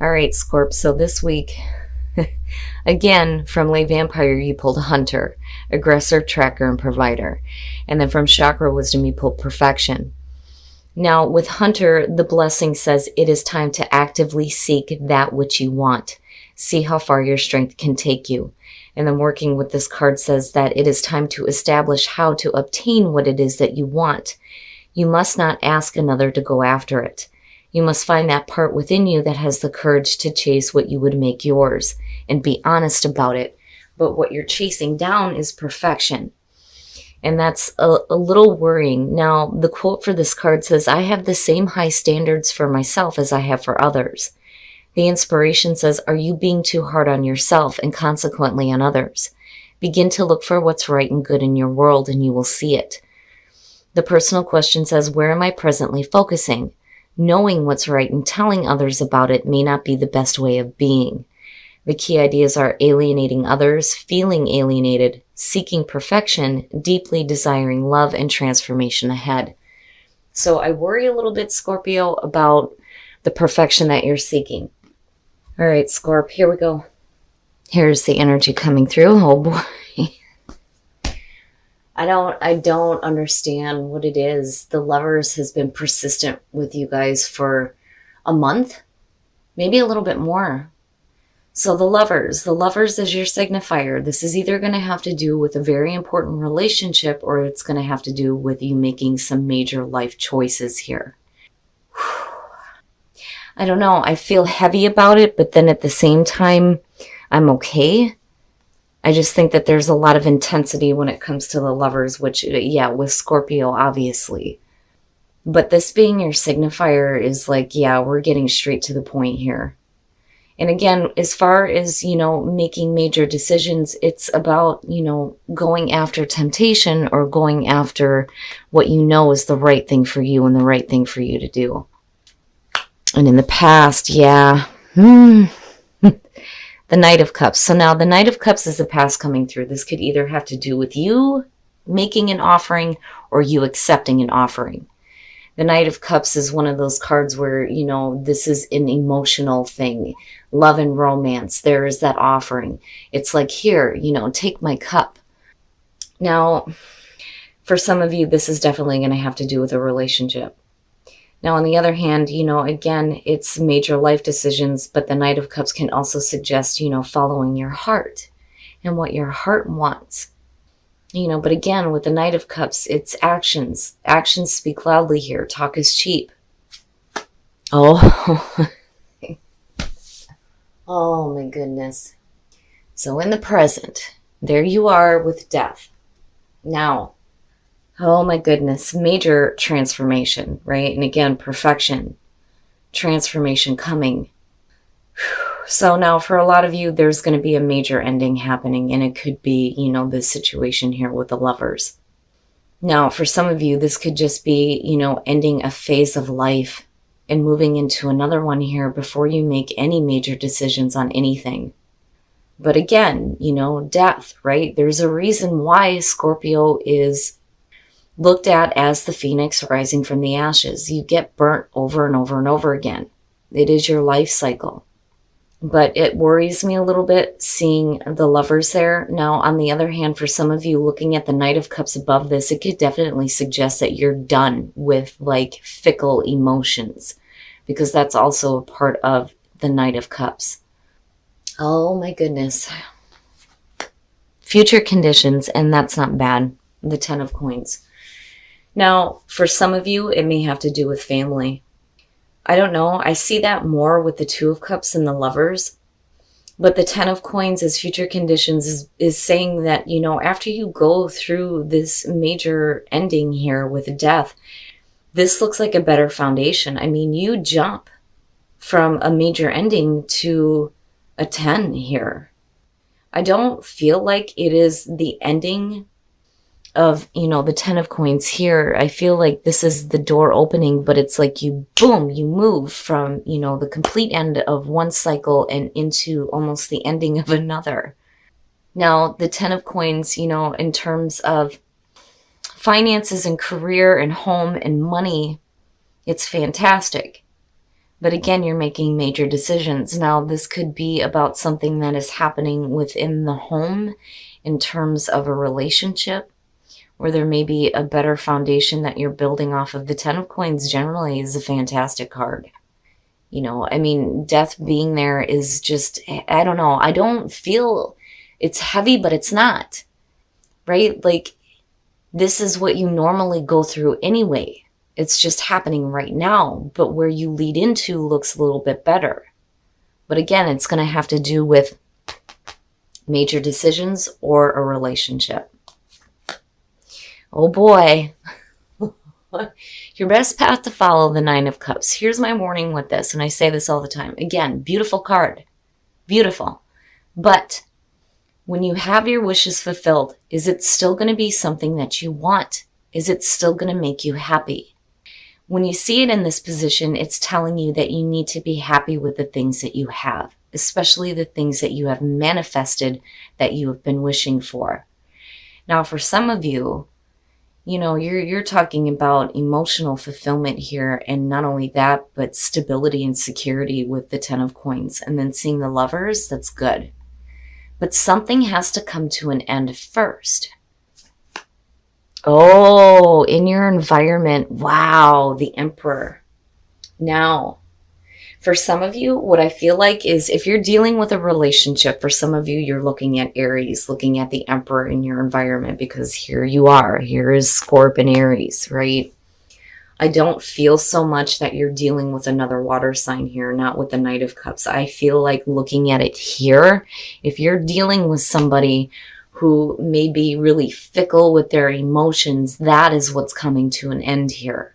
All right, Scorp. So this week, again, from Lay Vampire, you pulled Hunter, Aggressor, Tracker, and Provider. And then from Chakra Wisdom, you pulled Perfection. Now, with Hunter, the blessing says it is time to actively seek that which you want. See how far your strength can take you. And then working with this card says that it is time to establish how to obtain what it is that you want. You must not ask another to go after it. You must find that part within you that has the courage to chase what you would make yours and be honest about it. But what you're chasing down is perfection. And that's a little worrying. Now, the quote for this card says, I have the same high standards for myself as I have for others. The inspiration says, are you being too hard on yourself and consequently on others? Begin to look for what's right and good in your world and you will see it. The personal question says, where am I presently focusing? Knowing what's right and telling others about it may not be the best way of being. The key ideas are alienating others, feeling alienated, seeking perfection, deeply desiring love and transformation ahead. So I worry a little bit, Scorpio, about the perfection that you're seeking. All right, Scorp, here we go. Here's the energy coming through. Oh boy. I don't understand what it is. The Lovers has been persistent with you guys for a month, maybe a little bit more. So the Lovers is your signifier. This is either going to have to do with a very important relationship or it's going to have to do with you making some major life choices here. I don't know. I feel heavy about it, but then at the same time, I'm okay. I just think that there's a lot of intensity when it comes to the Lovers, which, yeah, with Scorpio, obviously. But this being your signifier is like, yeah, we're getting straight to the point here. And again, as far as, making major decisions, it's about, going after temptation or going after what you know is the right thing for you and the right thing for you to do. And in the past, yeah, the Knight of Cups. So now the Knight of Cups is the past coming through. This could either have to do with you making an offering or you accepting an offering. The Knight of Cups is one of those cards where, this is an emotional thing. Love and romance. There is that offering. It's like, here, take my cup. Now, for some of you, this is definitely going to have to do with a relationship. Now, on the other hand, again, it's major life decisions, but the Knight of Cups can also suggest, following your heart and what your heart wants. But again, with the Knight of Cups, it's actions. Actions speak loudly here. Talk is cheap. Oh, oh my goodness. So in the present, there you are with death. Now, oh my goodness, major transformation, right? And again, perfection, transformation coming. So now for a lot of you, there's going to be a major ending happening, and it could be, this situation here with the Lovers. Now, for some of you, this could just be, ending a phase of life and moving into another one here before you make any major decisions on anything. But again, death, right? There's a reason why Scorpio is looked at as the phoenix rising from the ashes. You get burnt over and over and over again. It is your life cycle. But it worries me a little bit seeing the Lovers there. Now, on the other hand, for some of you looking at the Knight of Cups above this, it could definitely suggest that you're done with fickle emotions, because that's also a part of the Knight of Cups. Oh my goodness. Future conditions, and that's not bad. The Ten of Coins. Now, for some of you, it may have to do with family. I don't know. I see that more with the Two of Cups and the Lovers. But the Ten of Coins as future conditions is saying that, after you go through this major ending here with death, this looks like a better foundation. I mean, you jump from a major ending to a 10 here. I don't feel like it is the ending of, the Ten of Coins here. I feel like this is the door opening, but it's like you move from, the complete end of one cycle and into almost the ending of another. Now, the Ten of Coins, in terms of finances and career and home and money, it's fantastic. But again, you're making major decisions. Now, this could be about something that is happening within the home in terms of a relationship, where there may be a better foundation that you're building off of. The Ten of Coins generally is a fantastic card. I mean, death being there is just, I don't know. I don't feel it's heavy, but it's not, right? Like, this is what you normally go through anyway. It's just happening right now, but where you lead into looks a little bit better. But again, it's going to have to do with major decisions or a relationship. Oh boy. Your best path to follow, the Nine of Cups. Here's my warning with this, and I say this all the time. Again, beautiful card. Beautiful. But when you have your wishes fulfilled, is it still going to be something that you want? Is it still going to make you happy? When you see it in this position, it's telling you that you need to be happy with the things that you have, especially the things that you have manifested that you have been wishing for. Now, for some of you, you're talking about emotional fulfillment here, and not only that, but stability and security with the Ten of Coins. And then seeing the Lovers, that's good. But something has to come to an end first. Oh, in your environment. Wow, the Emperor. Now, for some of you, what I feel like is if you're dealing with a relationship, for some of you, you're looking at Aries, looking at the Emperor in your environment, because here you are. Here is Scorpio and Aries, right? I don't feel so much that you're dealing with another water sign here, not with the Knight of Cups. I feel like looking at it here, if you're dealing with somebody who may be really fickle with their emotions, that is what's coming to an end here.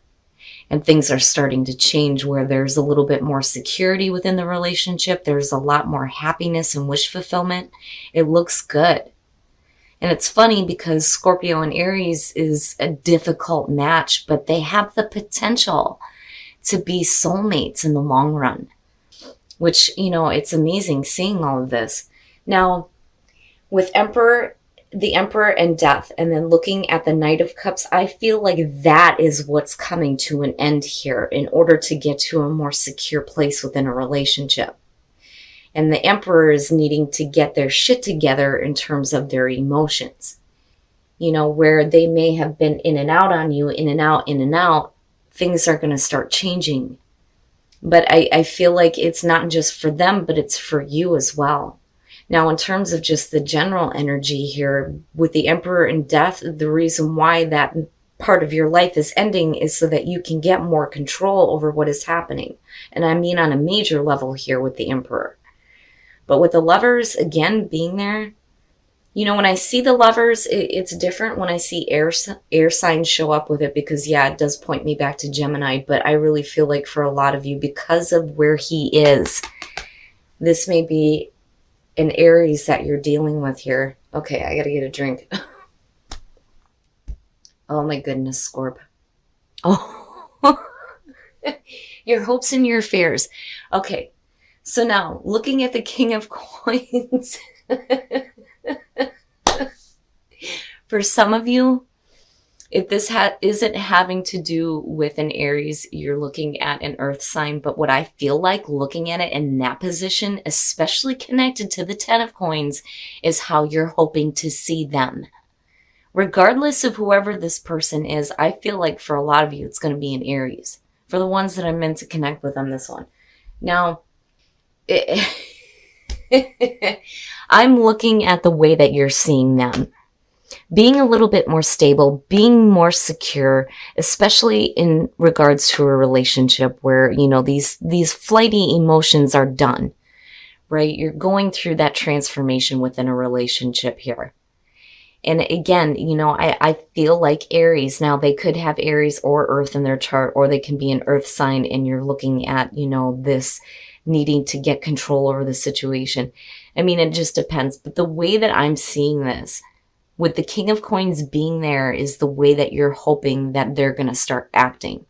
And things are starting to change where there's a little bit more security within the relationship. There's a lot more happiness and wish fulfillment. It looks good. And it's funny because Scorpio and Aries is a difficult match, but they have the potential to be soulmates in the long run, which, it's amazing seeing all of this. Now, with the Emperor and Death, and then looking at the Knight of Cups, I feel like that is what's coming to an end here in order to get to a more secure place within a relationship. And the Emperor is needing to get their shit together in terms of their emotions. Where they may have been in and out on you, in and out, things are going to start changing. But I feel like it's not just for them, but it's for you as well. Now, in terms of just the general energy here, with the Emperor and Death, the reason why that part of your life is ending is so that you can get more control over what is happening. And I mean on a major level here with the Emperor. But with the Lovers, again, being there, when I see the Lovers, it's different when I see air signs show up with it, because, yeah, it does point me back to Gemini. But I really feel like for a lot of you, because of where he is, this may be an Aries that you're dealing with here. Okay, I gotta get a drink. Oh my goodness, Scorp. Oh, your hopes and your fears. Okay, so now looking at the King of Coins. For some of you, if this isn't having to do with an Aries, you're looking at an earth sign. But what I feel like looking at it in that position, especially connected to the Ten of Coins, is how you're hoping to see them. Regardless of whoever this person is, I feel like for a lot of you, it's going to be an Aries. For the ones that I'm meant to connect with on this one. Now, I'm looking at the way that you're seeing them. Being a little bit more stable, being more secure, especially in regards to a relationship where, these flighty emotions are done, right? You're going through that transformation within a relationship here. And again, I feel like Aries. Now, they could have Aries or Earth in their chart, or they can be an Earth sign, and you're looking at, this needing to get control over the situation. I mean, it just depends. But the way that I'm seeing this, with the King of Coins being there, is the way that you're hoping that they're going to start acting.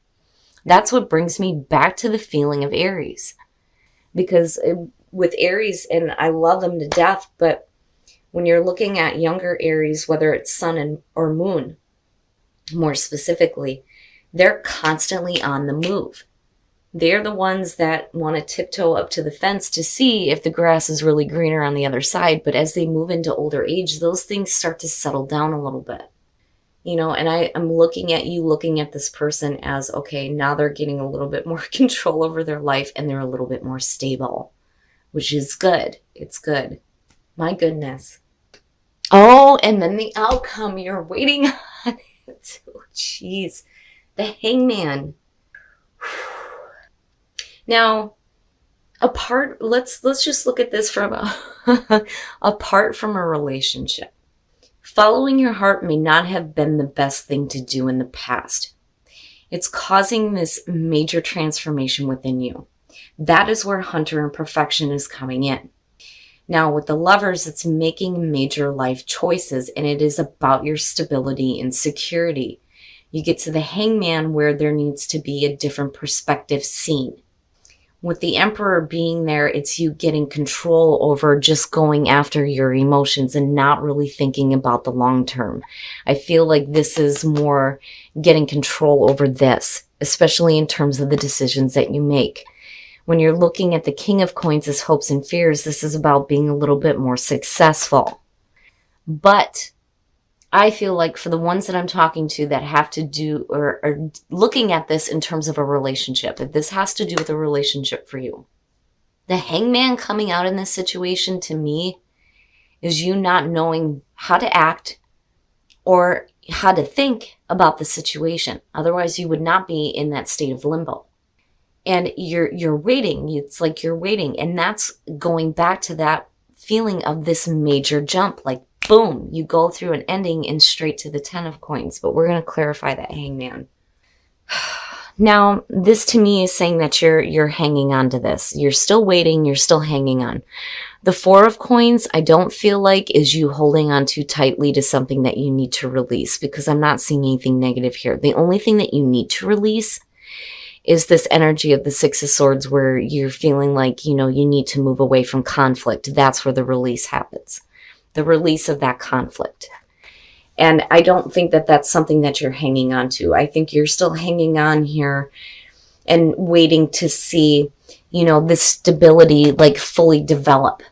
That's what brings me back to the feeling of Aries. Because with Aries, and I love them to death, but when you're looking at younger Aries, whether it's sun or moon, more specifically, they're constantly on the move. They're the ones that want to tiptoe up to the fence to see if the grass is really greener on the other side. But as they move into older age, those things start to settle down a little bit. And I'm looking at you, looking at this person as, okay, now they're getting a little bit more control over their life and they're a little bit more stable, which is good. It's good. My goodness. Oh, and then the outcome you're waiting on. Oh, jeez. The Hangman. Now, let's just look at this from apart from a relationship. Following your heart may not have been the best thing to do in the past. It's causing this major transformation within you. That is where Hunter and Perfection is coming in. Now, with the Lovers, it's making major life choices, and it is about your stability and security. You get to the Hangman where there needs to be a different perspective seen. With the Emperor being there, it's you getting control over just going after your emotions and not really thinking about the long term. I feel like this is more getting control over this, especially in terms of the decisions that you make. When you're looking at the King of Coins as hopes and fears, this is about being a little bit more successful. But I feel like for the ones that I'm talking to that have to do or are looking at this in terms of a relationship, if this has to do with a relationship for you, the Hangman coming out in this situation to me is you not knowing how to act or how to think about the situation. Otherwise, you would not be in that state of limbo. And you're waiting. It's like you're waiting. And that's going back to that feeling of this major jump, like boom, you go through an ending and straight to the 10 of Coins. But we're going to clarify that Hangman. Now, this to me is saying that you're hanging on to this. You're still waiting. You're still hanging on. The 4 of Coins, I don't feel like is you holding on too tightly to something that you need to release, because I'm not seeing anything negative here. The only thing that you need to release is this energy of the 6 of Swords where you're feeling like, you need to move away from conflict. That's where the release happens. The release of that conflict. And I don't think that that's something that you're hanging on to. I think you're still hanging on here and waiting to see, this stability like fully develop.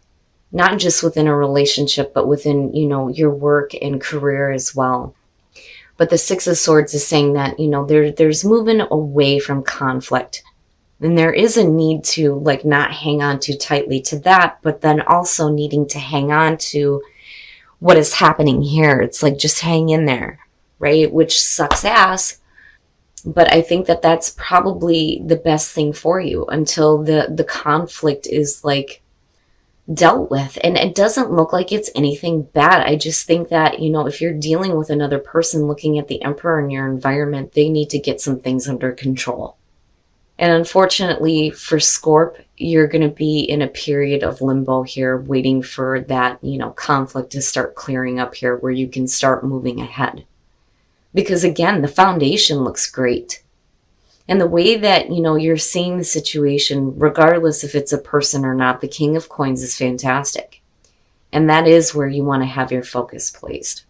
Not just within a relationship, but within, your work and career as well. But the 6 of Swords is saying that, there's movement away from conflict. And there is a need to not hang on too tightly to that, but then also needing to hang on to what is happening here. It's like, just hang in there, right? Which sucks ass. But I think that that's probably the best thing for you until the conflict is dealt with. And it doesn't look like it's anything bad. I just think that, if you're dealing with another person, looking at the Emperor in your environment, they need to get some things under control. And unfortunately for Scorp, you're going to be in a period of limbo here, waiting for that, conflict to start clearing up here where you can start moving ahead. Because again, the foundation looks great. And the way that, you're seeing the situation, regardless if it's a person or not, the King of Coins is fantastic. And that is where you want to have your focus placed.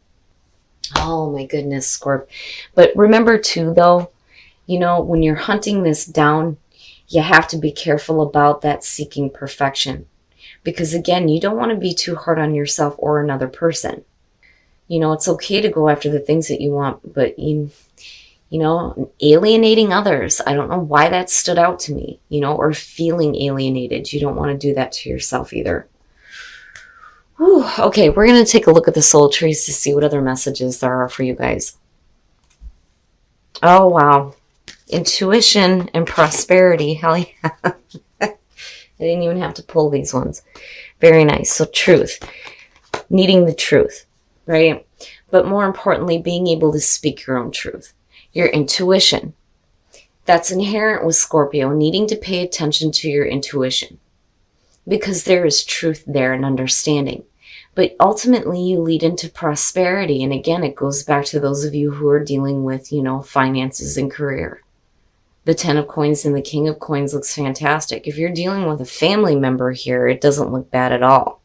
Oh my goodness, Scorp. But remember too, though, when you're hunting this down, you have to be careful about that seeking perfection. Because again, you don't want to be too hard on yourself or another person. It's okay to go after the things that you want, but alienating others, I don't know why that stood out to me, or feeling alienated. You don't want to do that to yourself either. Whew. Okay, we're going to take a look at the soul trees to see what other messages there are for you guys. Oh, wow. Intuition and prosperity. Hell yeah. I didn't even have to pull these ones. Very nice. So truth. Needing the truth, right? But more importantly, being able to speak your own truth. Your intuition. That's inherent with Scorpio, needing to pay attention to your intuition. Because there is truth there and understanding. But ultimately, you lead into prosperity. And again, it goes back to those of you who are dealing with, finances and career. The 10 of Coins and the King of Coins looks fantastic. If you're dealing with a family member here, it doesn't look bad at all.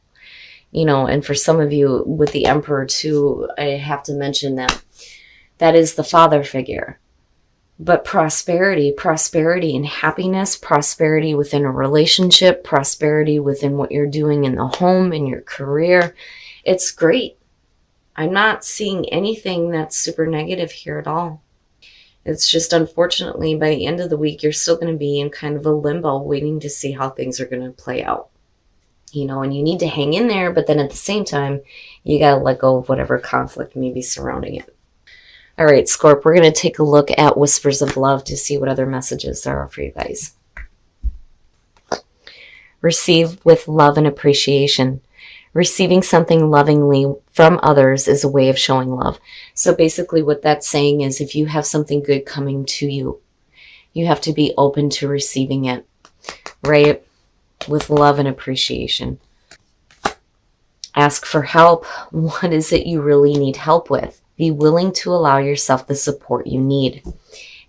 And for some of you with the Emperor too, I have to mention that is the father figure. But prosperity and happiness, prosperity within a relationship, prosperity within what you're doing in the home, in your career, it's great. I'm not seeing anything that's super negative here at all. It's just, unfortunately, by the end of the week, you're still going to be in kind of a limbo waiting to see how things are going to play out. And you need to hang in there, but then at the same time, you got to let go of whatever conflict may be surrounding it. All right, Scorp, we're going to take a look at Whispers of Love to see what other messages there are for you guys. Receive with love and appreciation. Receiving something lovingly from others is a way of showing love. So basically what that's saying is if you have something good coming to you, you have to be open to receiving it, right? With love and appreciation. Ask for help. What is it you really need help with? Be willing to allow yourself the support you need.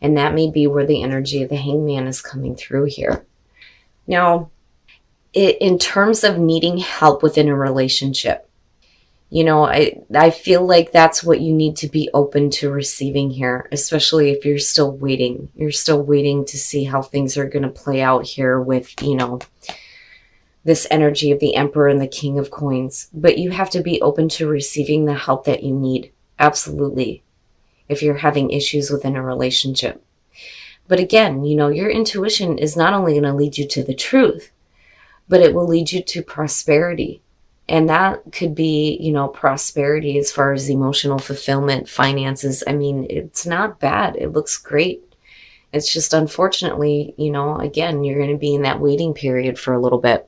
And that may be where the energy of the Hangman is coming through here. Now, in terms of needing help within a relationship, I feel like that's what you need to be open to receiving here, especially if you're still waiting. You're still waiting to see how things are going to play out here with, this energy of the Emperor and the King of Coins. But you have to be open to receiving the help that you need. Absolutely. If you're having issues within a relationship. But again, your intuition is not only going to lead you to the truth, but it will lead you to prosperity. And that could be, prosperity as far as emotional fulfillment, finances. I mean, it's not bad. It looks great. It's just, unfortunately, again, you're going to be in that waiting period for a little bit.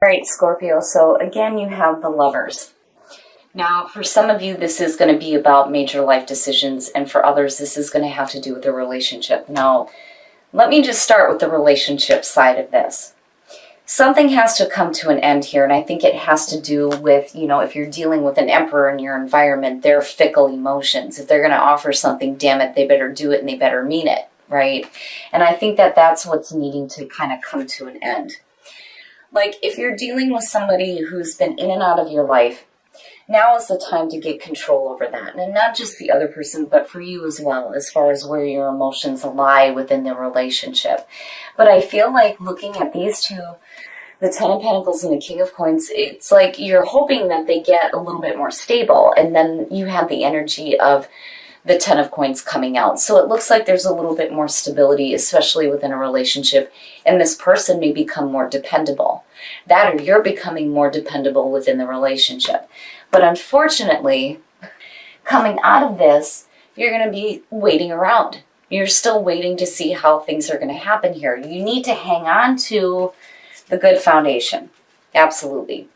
All right, Scorpio. So again, you have the Lovers. Now, for some of you, this is going to be about major life decisions. And for others, this is going to have to do with a relationship. Now, let me just start with the relationship side of this. Something has to come to an end here, and I think it has to do with, if you're dealing with an Emperor in your environment, their fickle emotions. If they're going to offer something, damn it, they better do it and they better mean it, right? And I think that that's what's needing to kind of come to an end. Like, if you're dealing with somebody who's been in and out of your life, now is the time to get control over that. And not just the other person, but for you as well, as far as where your emotions lie within the relationship. But I feel like looking at these two, the Ten of Pentacles and the King of Coins, it's like you're hoping that they get a little bit more stable. And then you have the energy of the Ten of Coins coming out. So it looks like there's a little bit more stability, especially within a relationship. And this person may become more dependable. That or you're becoming more dependable within the relationship. But unfortunately, coming out of this, you're going to be waiting around. You're still waiting to see how things are going to happen here. You need to hang on to the good foundation. Absolutely.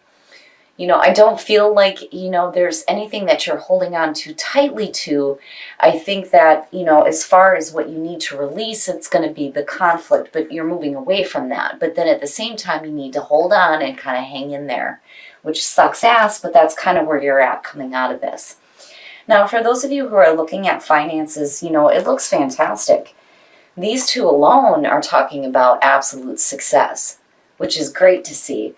I don't feel like, there's anything that you're holding on too tightly to. I think that, as far as what you need to release, it's going to be the conflict, but you're moving away from that. But then at the same time, you need to hold on and kind of hang in there, which sucks ass, but that's kind of where you're at coming out of this. Now, for those of you who are looking at finances, it looks fantastic. These two alone are talking about absolute success, which is great to see,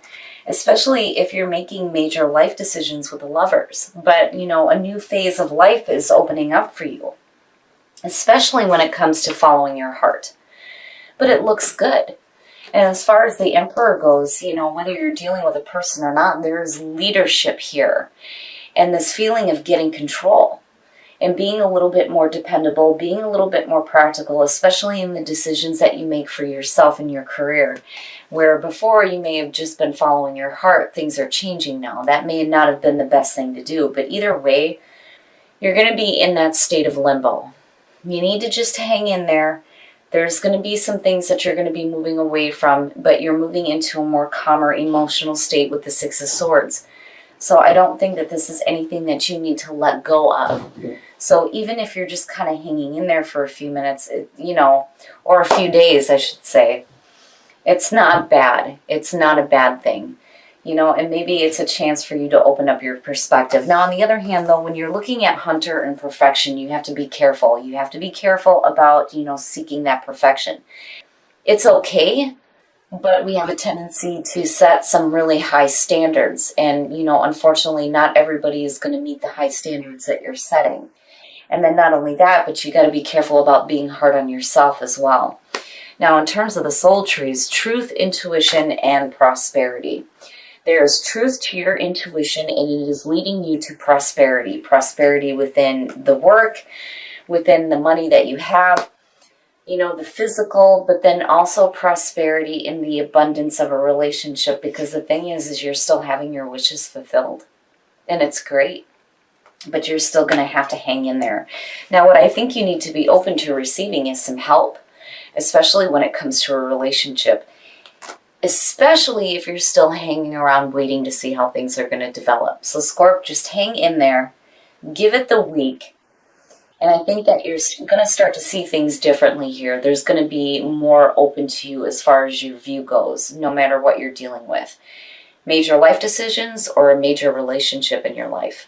especially if you're making major life decisions with the Lovers. But, a new phase of life is opening up for you, especially when it comes to following your heart. But it looks good. And as far as the Emperor goes, whether you're dealing with a person or not, there's leadership here. And this feeling of getting control and being a little bit more dependable, being a little bit more practical, especially in the decisions that you make for yourself and your career. Where before you may have just been following your heart, things are changing now. That may not have been the best thing to do. But either way, you're going to be in that state of limbo. You need to just hang in there. There's going to be some things that you're going to be moving away from, but you're moving into a more calmer emotional state with the Six of Swords. So I don't think that this is anything that you need to let go of. So even if you're just kind of hanging in there for a few minutes, or a few days, I should say, it's not bad. It's not a bad thing. And maybe it's a chance for you to open up your perspective. Now, on the other hand, though, when you're looking at Hunter and perfection, you have to be careful. You have to be careful about, seeking that perfection. It's okay, but we have a tendency to set some really high standards. And, unfortunately, not everybody is going to meet the high standards that you're setting. And then not only that, but you got to be careful about being hard on yourself as well. Now, in terms of the soul trees, truth, intuition, and prosperity. There is truth to your intuition, and it is leading you to prosperity. Prosperity within the work, within the money that you have, the physical, but then also prosperity in the abundance of a relationship, because the thing is you're still having your wishes fulfilled. And it's great, but you're still going to have to hang in there. Now, what I think you need to be open to receiving is some help, especially when it comes to a relationship, especially if you're still hanging around waiting to see how things are going to develop. So Scorp, just hang in there, give it the week, and I think that you're going to start to see things differently here. There's going to be more open to you as far as your view goes, no matter what you're dealing with. Major life decisions or a major relationship in your life.